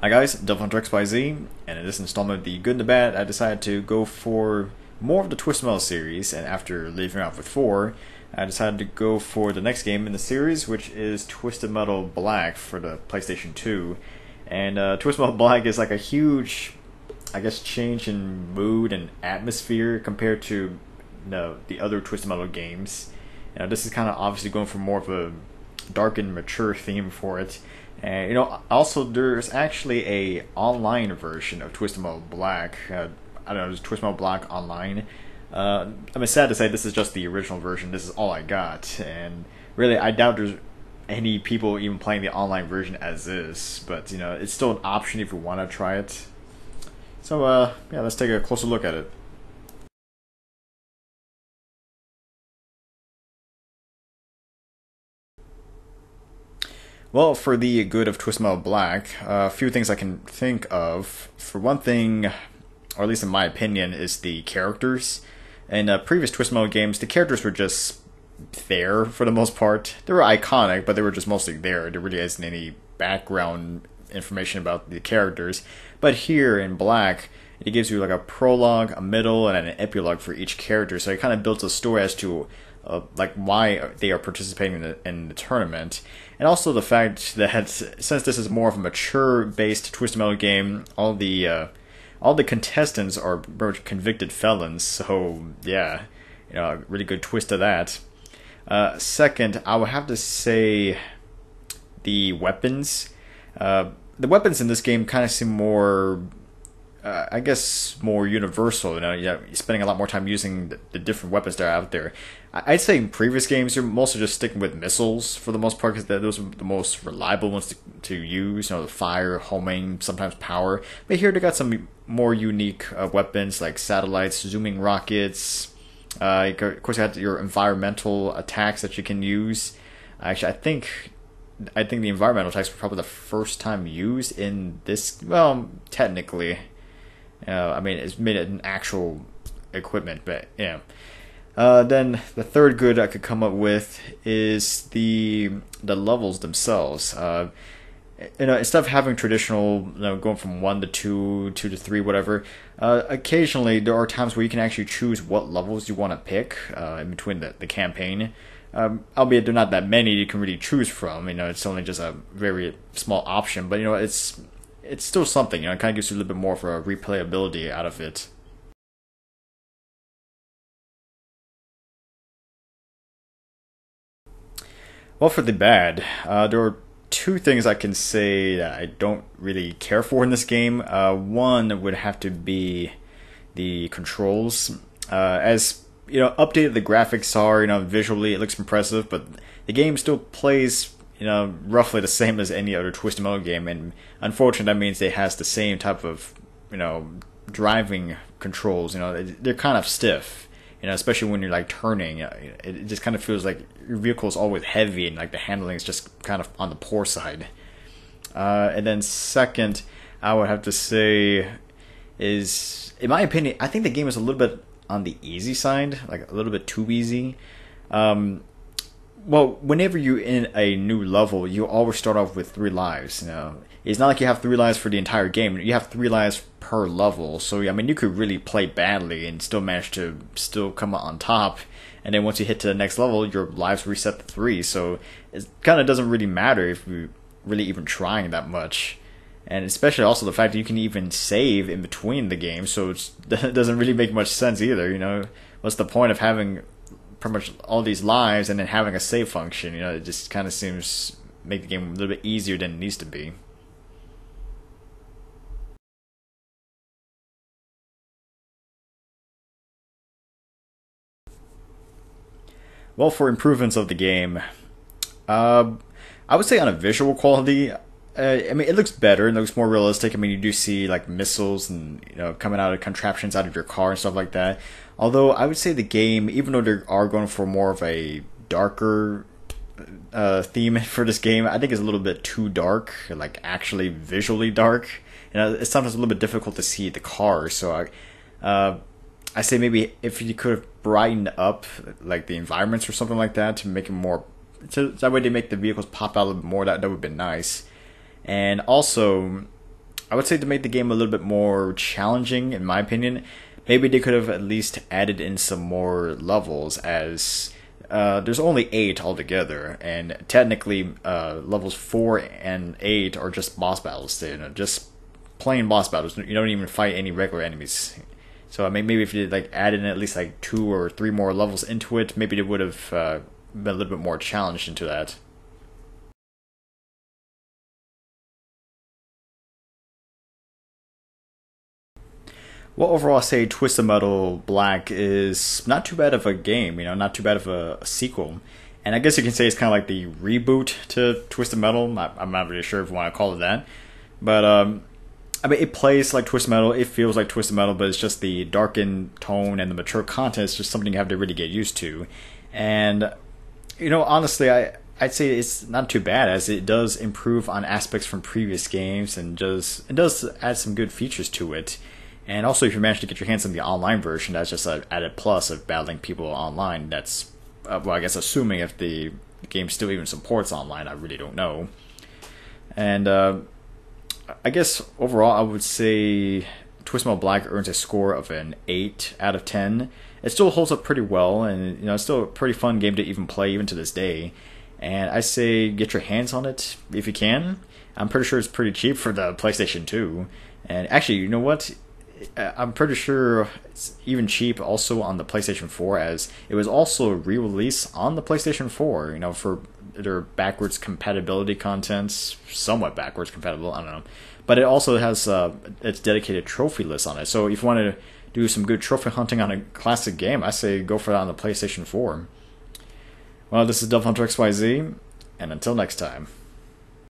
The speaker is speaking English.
Hi guys, DevilHunterXYZ, and in this installment of The Good and the Bad, I decided to go for more of the Twisted Metal series, and after leaving off with 4, I decided to go for the next game in the series, which is Twisted Metal Black for the PlayStation 2. And Twisted Metal Black is like a huge, I guess, change in mood and atmosphere compared to the other Twisted Metal games. This is kind of obviously going for more of a dark and mature theme for it. And also there's actually a online version of Twisted Metal Black. I don't know, it's Twisted Metal Black Online. I'm sad to say this is just the original version. This is all I got, and really I doubt there's any people even playing the online version as is. But it's still an option if you want to try it. So yeah, let's take a closer look at it. Well, for the good of Twisted Metal Black, a few things I can think of. For one thing, or at least in my opinion, is the characters. In previous Twisted Metal games, the characters were just there for the most part. They were iconic, but they were just mostly there. There really isn't any background information about the characters. But here in Black, it gives you like a prologue, a middle, and an epilogue for each character. So it kind of builds a story as to like why they are participating in the tournament, and also the fact that since this is more of a mature-based Twisted Metal game, all the contestants are convicted felons. So yeah, a really good twist to that. Second, I would have to say the weapons. The weapons in this game kind of seem more, I guess, more universal. You're spending a lot more time using the different weapons that are out there. I'd say in previous games, you're mostly just sticking with missiles for the most part, because those are the most reliable ones to use. The fire, homing, sometimes power. But here they got some more unique weapons like satellites, zooming rockets. Of course, you have your environmental attacks that you can use. Actually, I think the environmental attacks were probably the first time used in this. Well, technically. I mean, it's made an actual equipment, but yeah. Then the third good I could come up with is the levels themselves. Instead of having traditional, going from 1 to 2, 2 to 3, whatever, occasionally there are times where you can actually choose what levels you want to pick in between the campaign. Albeit they're not that many you can really choose from. It's only just a very small option, but it's still something. It kind of gives you a little bit more of a replayability out of it. Well, for the bad, there are two things I can say that I don't really care for in this game. One would have to be the controls. As updated the graphics are, visually it looks impressive, but the game still plays, roughly the same as any other Twisted Metal game, and unfortunately that means it has the same type of, driving controls. They're kind of stiff. Especially when you're like turning, it just kind of feels like your vehicle is always heavy, and like the handling is just kind of on the poor side. And then second, I would have to say is, in my opinion, I think the game is a little bit on the easy side, like a little bit too easy. Well, whenever you're in a new level, you always start off with 3 lives. It's not like you have 3 lives for the entire game. You have 3 lives per level. So I mean, you could really play badly and still manage to still come out on top. And then once you hit to the next level, your lives reset to 3. So it kind of doesn't really matter if you're really even trying that much. And especially also the fact that you can even save in between the games. So it doesn't really make much sense either. What's the point of having pretty much all these lives and then having a save function? It just kind of seems make the game a little bit easier than it needs to be. Well, for improvements of the game, I would say on a visual quality, I mean, it looks better and looks more realistic. I mean, you do see like missiles and coming out of contraptions out of your car and stuff like that. Although I would say the game, even though they are going for more of a darker theme for this game, I think it's a little bit too dark, like actually visually dark. It's sometimes a little bit difficult to see the cars. So I say maybe if you could have brightened up like the environments or something like that to make it more, so that way they make the vehicles pop out a little bit more. That would have been nice. And also, I would say to make the game a little bit more challenging, in my opinion, maybe they could have at least added in some more levels, as there's only 8 altogether, and technically levels 4 and 8 are just boss battles. You know, just plain boss battles. You don't even fight any regular enemies. So I mean, maybe if you did, like, add in at least like 2 or 3 more levels into it, maybe they would have been a little bit more challenged into that. Well, overall, I say Twisted Metal Black is not too bad of a game. You know, not too bad of a sequel. And I guess you can say it's kind of like the reboot to Twisted Metal. I'm not really sure if you want to call it that, but I mean, it plays like Twisted Metal. It feels like Twisted Metal, but it's just the darkened tone and the mature content is just something you have to really get used to. And you know, honestly, I'd say it's not too bad, as it does improve on aspects from previous games, and it does add some good features to it. And also, if you manage to get your hands on the online version, that's just an added plus of battling people online. That's well, I guess assuming if the game still even supports online, I really don't know. And I guess overall, I would say Twisted Metal Black earns a score of an 8 out of 10. It still holds up pretty well, and you know, it's still a pretty fun game to even play even to this day. And I say get your hands on it if you can. I'm pretty sure it's pretty cheap for the PlayStation 2. And actually, you know what? I'm pretty sure it's even cheap also on the PlayStation 4, as it was also a re-release on the PlayStation 4, you know, for their backwards compatibility contents, somewhat backwards compatible, I don't know. But it also has its dedicated trophy list on it. So if you want to do some good trophy hunting on a classic game, I say go for that on the PlayStation 4. Well, this is Devil Hunter XYZ, and until next time.